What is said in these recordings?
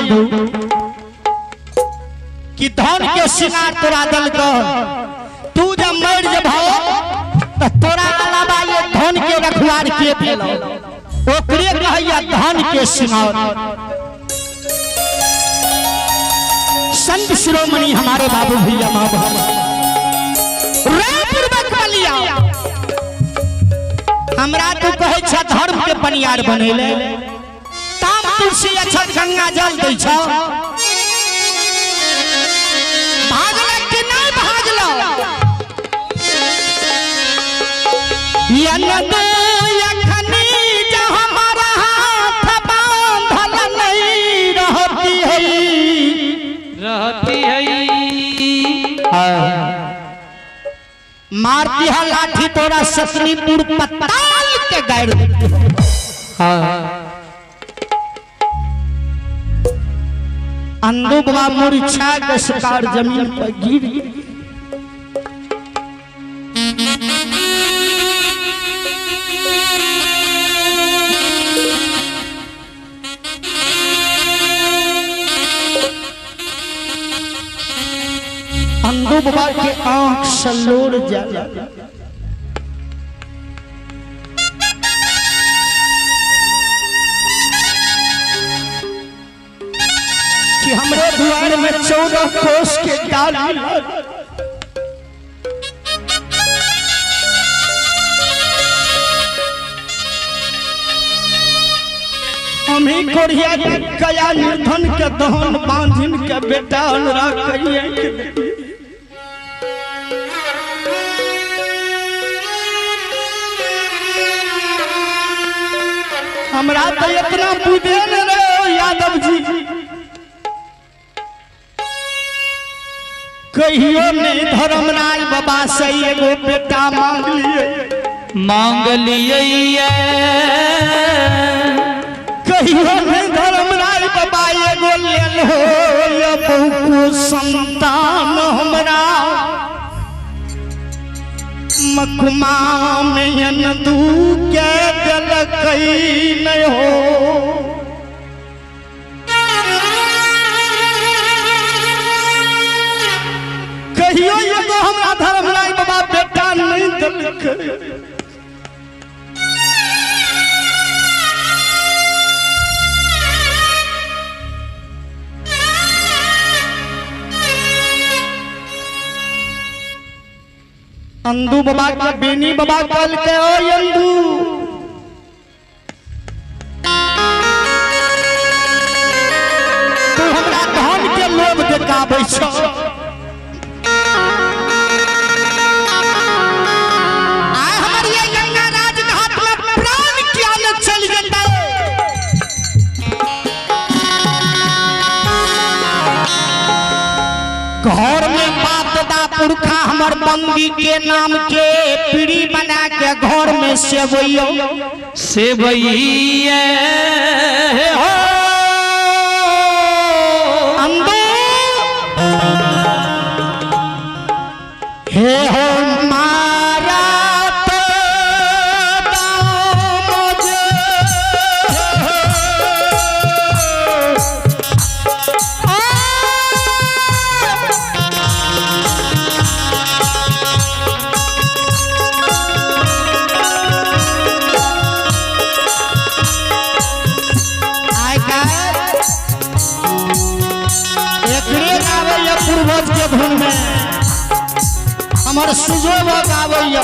इंदु कि धन के सिंगार तोरा दल तू जब मर जब तो तोरा अलावा ये धन के रखवार के भेलो ओकरे कहैया धन के सिंगार। संत शिरोमणि हमारे बाबू भैया हमरा तो कहे छ धर्म के बनियार बनेले ताम तुलसी अक्षत गंगा जल दै छ भागला कि नहीं भागला यन यखनी जब हमारा हाथ बांधल नहीं रहती है मारती है लाठी तोरा ससनीपुर पताल के गाड़ अंधु बाबा मूर्छा के शिकार जमीन पर गिर अंधु बाबा के आंख सलोर जाला कि हमरे द्वार में 14 कोस के डाली हमें कोरिया कया निर्धन के दहन बांधिन के बेटा अनुरा कहिए हमरा तो इतना बुद्धि रे यादव जी कहियो नहीं धर्मराज बाबा से एगो बेटा मांग लिए कहियो नहीं धर्मराज बाबा एगो ले लो ये बहु संतान हमरा मखमा में नदू के जल कई नहीं हो कहियो एगो हमरा धर्मराज बाबा बेटा नहीं दल अंधु बाबा के बेनी बाबा कल के ओ अंधु तू हमरा धन के लोभ देखाबै छ आय हमर ये गंगा राज घाट में प्राण किया न चल जेता घर में बाप दादा पुरखा हमर बंदी के नाम के पीढ़ी बना के घर में सेवैया हो हे हो मारा पूर्वज के धुन में हमर सुजोग गावैया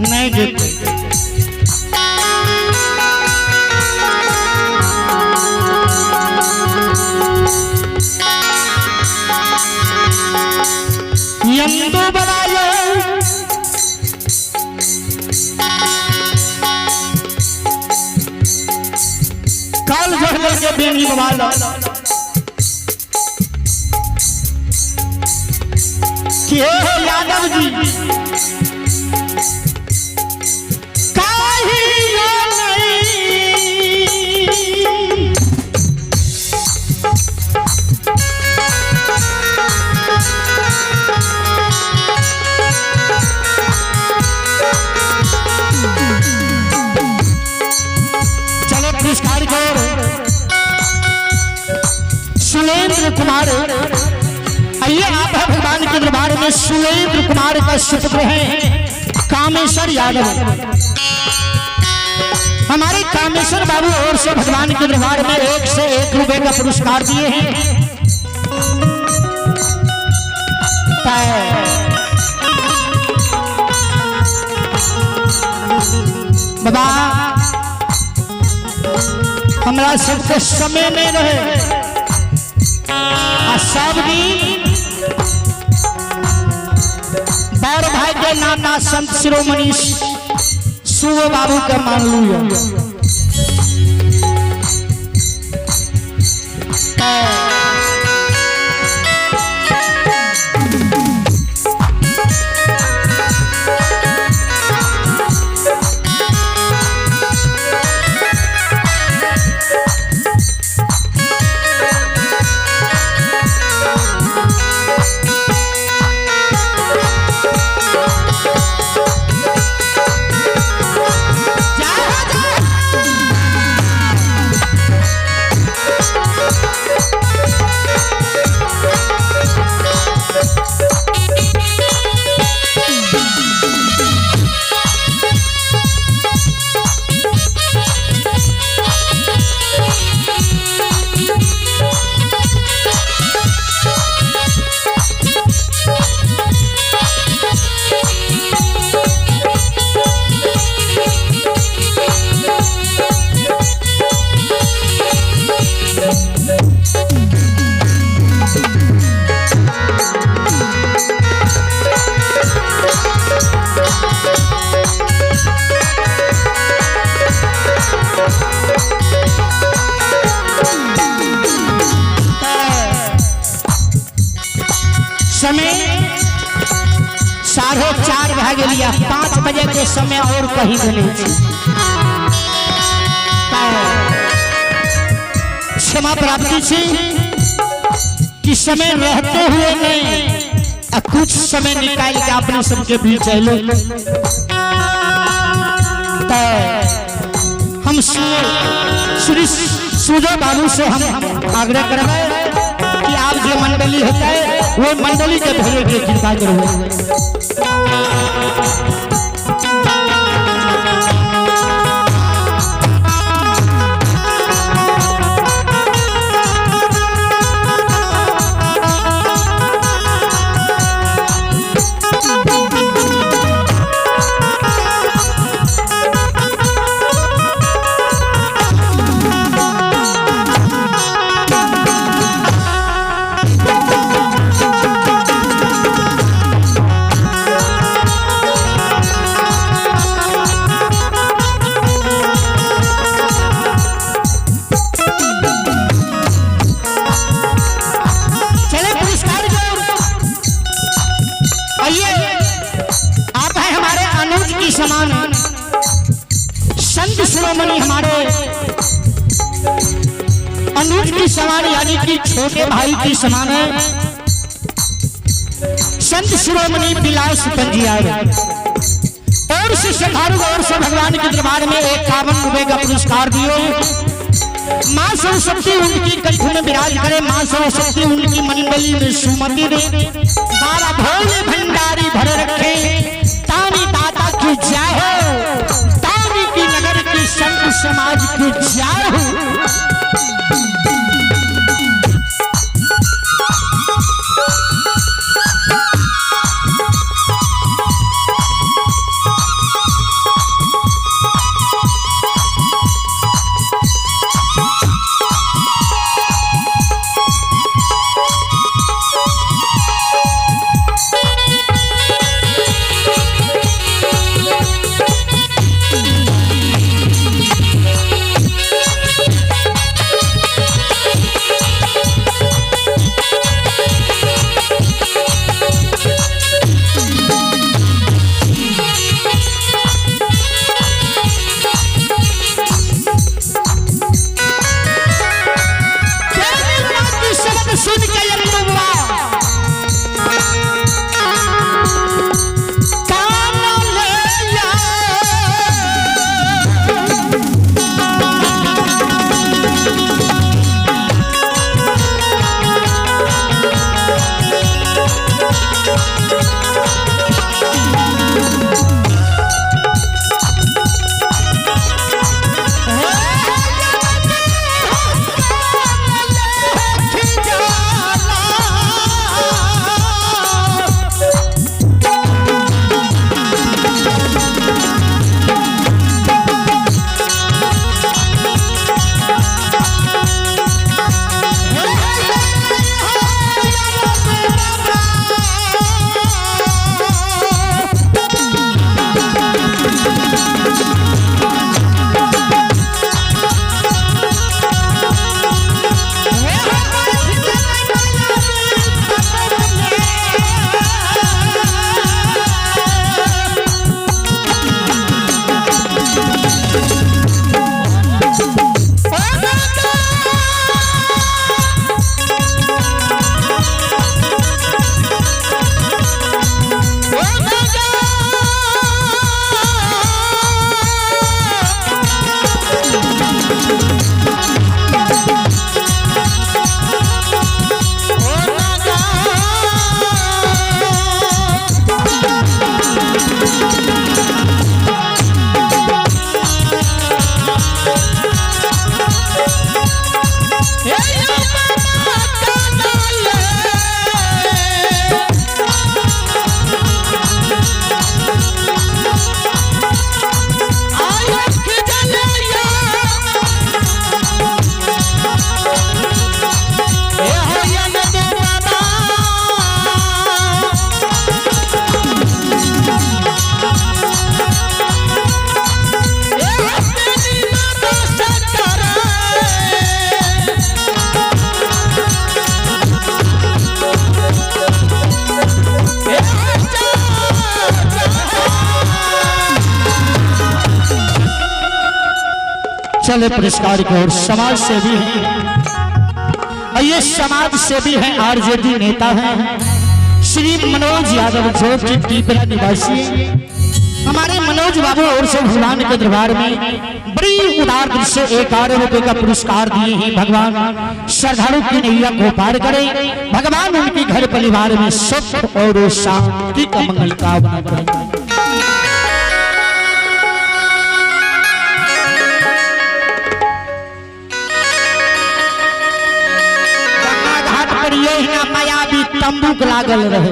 नहीं देते। यंदो बनाए काल झड़ने के बेनी बवाला कि यादव जी सुरेंद्र कुमार, आइए आप है भगवान के दरबार में सुरेंद्र कुमार का सुपुत्र है कामेश्वर यादव। हमारे कामेश्वर बाबू और से भगवान के दरबार में 1 से 1 रुपए का पुरस्कार दिए हैं। बाबा हमारा सबके समय में रहे सब बड़ भाई के नाना संत शिरोमणि सुव बाबू के मान लू। समय 4:30 भा गया, 5 बजे के समय और कहीं गले क्षमा प्राप्ति से कि समय रहते हुए नहीं कुछ समय निकाल के अपने सबके बीच चलो। हम श्री सुजय बाबू से हम आग्रह करेंगे कि आप जो मंडली होता है वो मंडली के भेजे की कृपा करो। समान संत शिरोमणि हमारे अनुज की समान यानी कि छोटे भाई की समान है संत शिरोमणि बिलास पंजियार और से श्रद्धालु और से भगवान के दरबार में 51 रुपए का पुरस्कार दियो। माँ सरस्वती उनकी कंठ में विराज करे, माँ सरस्वती उनकी मंडली में सुमति दे, 12 भोले भंडारी भरे रखे, तानी दाता की जय हो, तानी की नगर की संत समाज की जय हो। चले पुरस्कार की ओर। समाज सेवी हैं, ये समाज सेवी हैं, आरजेडी नेता हैं श्री मनोज यादव जो कि टीपरा निवासी हैं। हमारे मनोज बाबू और से भगवान के दरबार में बड़ी उदार दिल से 11 रुपए का पुरस्कार दिए हैं। भगवान श्रद्धालु की नैया को पार करें, भगवान उनके घर परिवार में सुख और शांति का मंगल कामना करें। ये ना मायावी तंबू लागल रहे,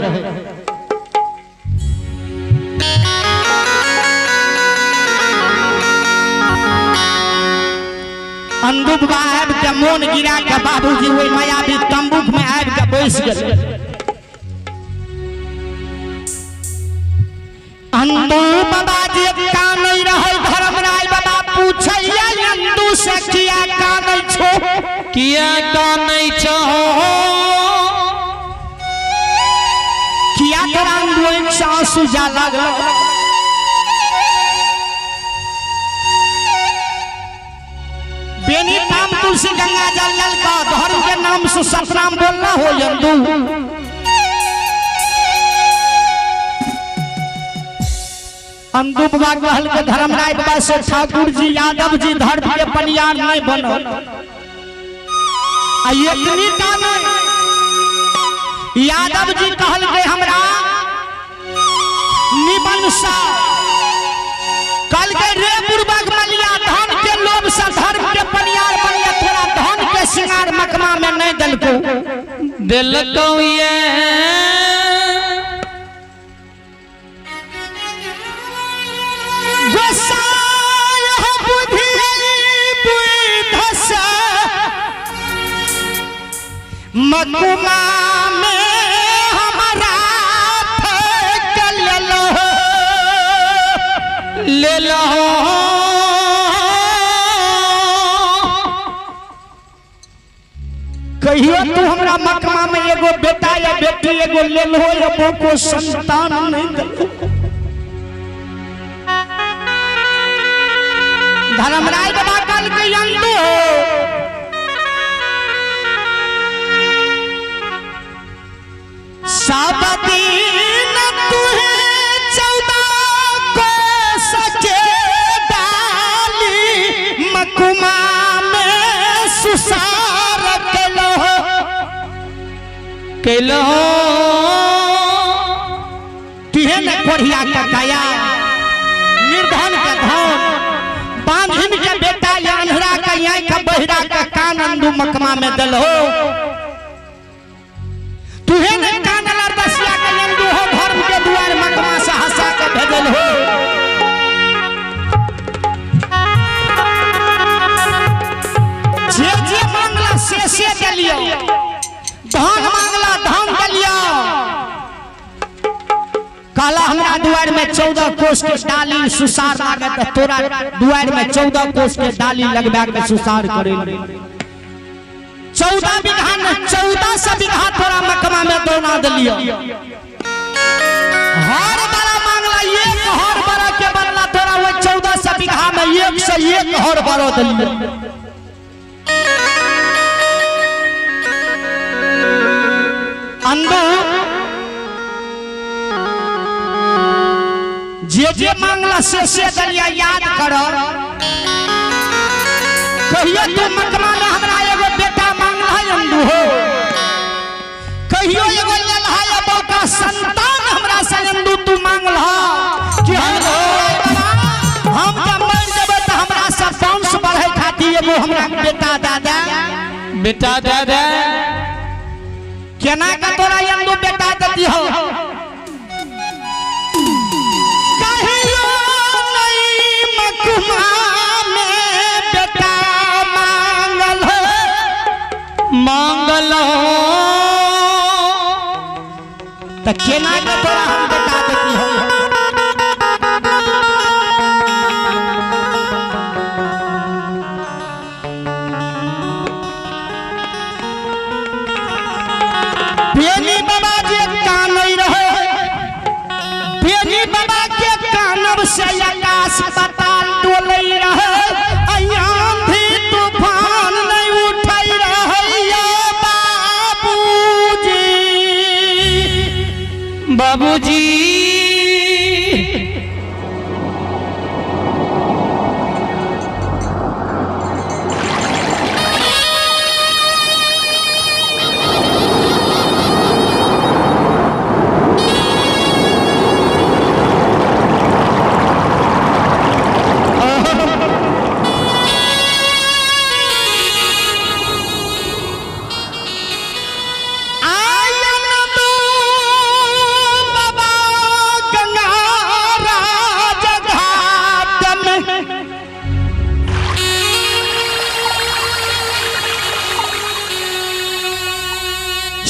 अंदूक आब के मोन गिरा के बाबूजी वही मायावी तंबूक में आब के बैस गए। अंदू बाबा जी कानै रहे, धर्मराय बाबा पूछे अंदू से किया कानै छो, किया कानै छो, किया तोरा अंदू एक आंसू जा लागल। बेनी नाम तुलसी गंगा जल जल का धर्म के नाम से सतनाम बोलना हो यंदू। अंदू बाबा कहल के धर्मराय बाबा से ठाकुर जी यादव जी धर्म के पनियार नहीं बनो, इतनी का यादव जी कहल के हमरा निबन सा कल के रे पूर्वक मलिया धन के लोभ से धर्म के पनियार बनिया, थोड़ा धन के सिंगार मकमा में नहीं दिलको ये मकुमा में हमारा ले लो कहियो तू हमरा मकमा में एगो बेटा या बेटी एगो ले लो, एगो को संतान नहीं दे। धर्मराय बाबा कल के अंदू सब दिन तुहे 14 को सके डाली मकुमा में सुसार केलो तुहे न कोढ़िया का काया निर्धन का धन बांधिन के बेटा या अंधरा का यहाँ का बहिरा का कान अंदू मकमा में दलो। तुहे न कानला दसिया के अंदू हो धर्म के द्वार मकमा से हंसा के भेजल हो। जे मांगला से दिलियो, धन मांगला धन दिलियो। काला हमरा द्वार में 14 कोस के डाली सुसार लागत, तोरा द्वार में 14 कोस के डाली लगबा के सुसार करे। 14 बीघा न 1400 बीघा तोरा मकमा में दोना दिलियो। हर बड़ा मांगला एक हर बड़ा के बदला तोरा वो 1400 बीघा में 1 से 1 हर बड़ा दिलियो। अंदू जे मांगला से दलिया याद करो। कहियो तू मकमा में हमरा एगो बेटा मांगला है अंदू हो, कहियो एगो लेलहा एगो का संतान हमरा से अंदू तू मांगला कि हम के मर देबे त हमरा से वंश बढ़े खातिर एगो हमरा बेटा दादा केना का तोरा अंदू बेटा देती हो। कहियो नहीं मकमा में बेटा मांगल त केना का तोरा हम बेटा देती हो। बेनी बाबा जे कानै रहे, बेनी बाबा के कानब से आकाश पाताल डोलै रहे। आंधी बाबूजी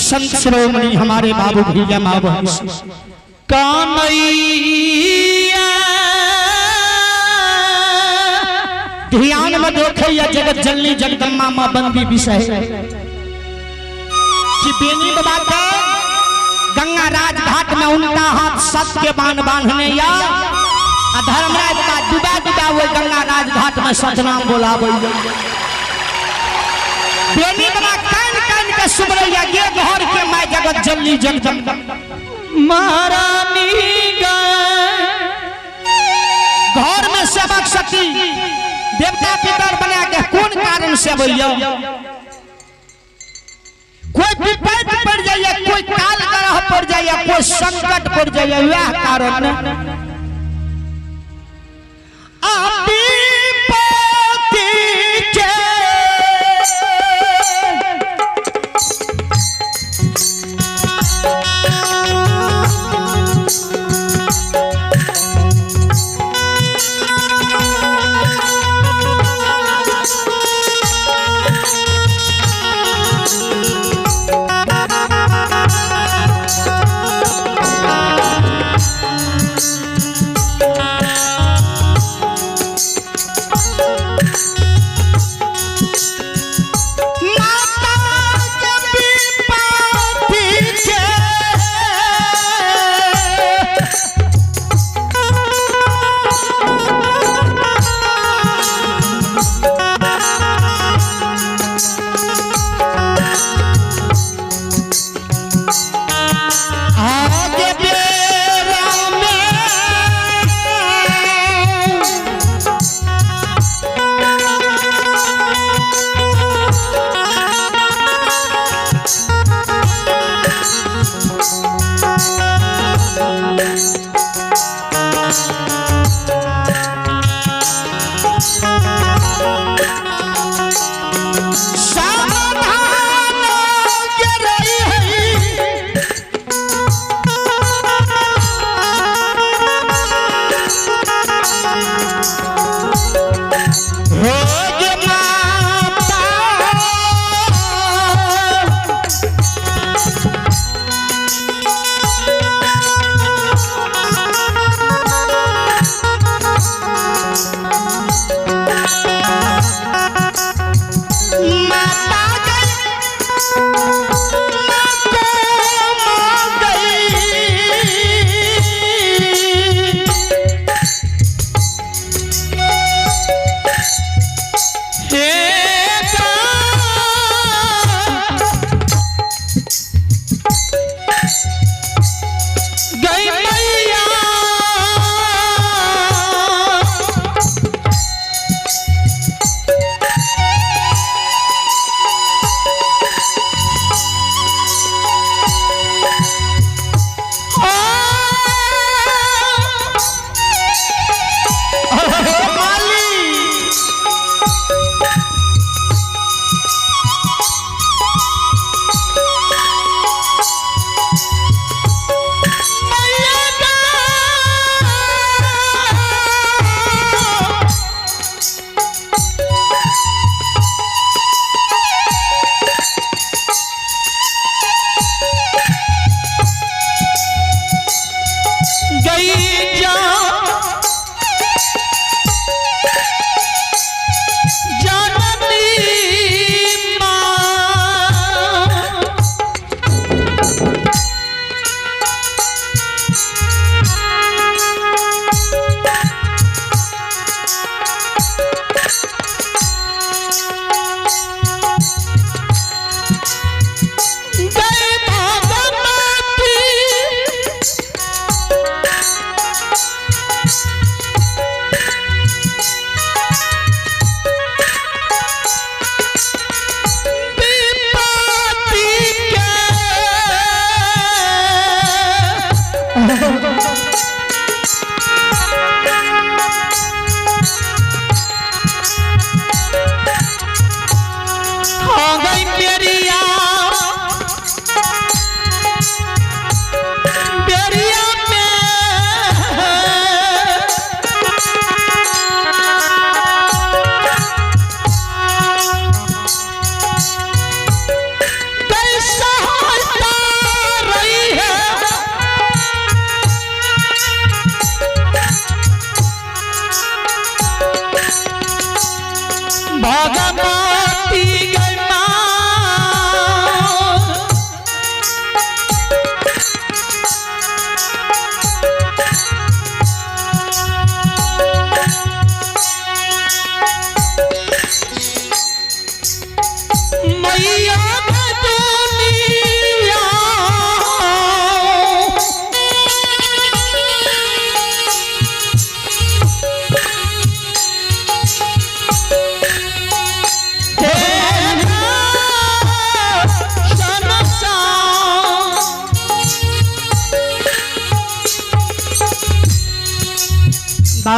संत श्रोमणी हमारे बाबू भैया माँ बहन कानैया ध्यान में देखैया जगत जननी जगदम्बा माँ बंदी विषय कि बेनी बाबा का गंगा राज घाट में उनका हाथ सत्य के बाण बांधने या धर्मराज का डुबा डुबा वो गंगा राज घाट में सतनाम बोलावे बेनी बाबा सुमरैया ये घर के माय जगत जननी जगदम्बा महारानी घर में सेवक सती देवता पितर बना के कौन कारण से भैया कोई विपद पड़ जाए कोई काल ग्रह पड़ जाए कोई संकट पड़ जाए वह कारण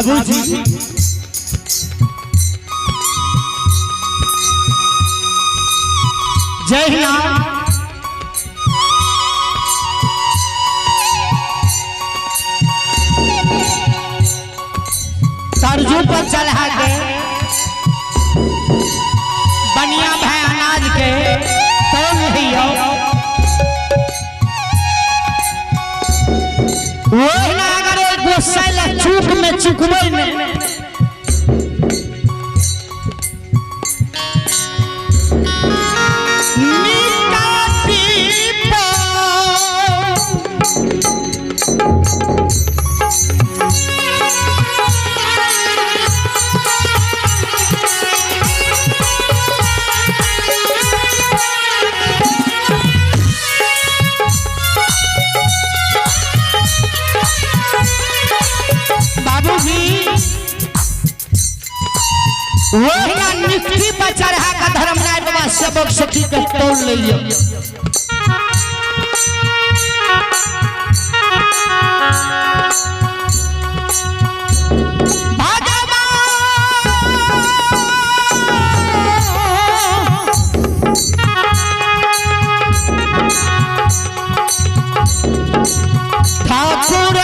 बाबूजी जय हिंद। सरजू पर चढ़ा के बनिया भाई अनाज के तोल लियो वो ना अगर एक गोसाइला चूक में चुकबे में निष्ठी पर चढ़ा का धर्म नाय बाबा सबक सखी के तोड़ लियो ठाकुर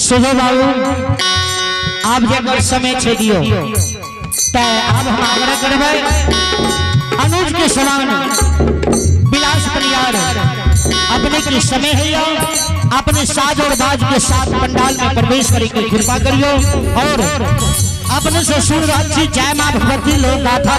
सुबह बाबू आप जब समय छे दियो अब हम आग्रह करबे अनुज के समान विलास परिवार अपने के समय है अपने साज और बाज के साथ पंडाल में प्रवेश करे की कृपा करियो और अपने से सुर अच्छी जय मां भगवती लोक गाथा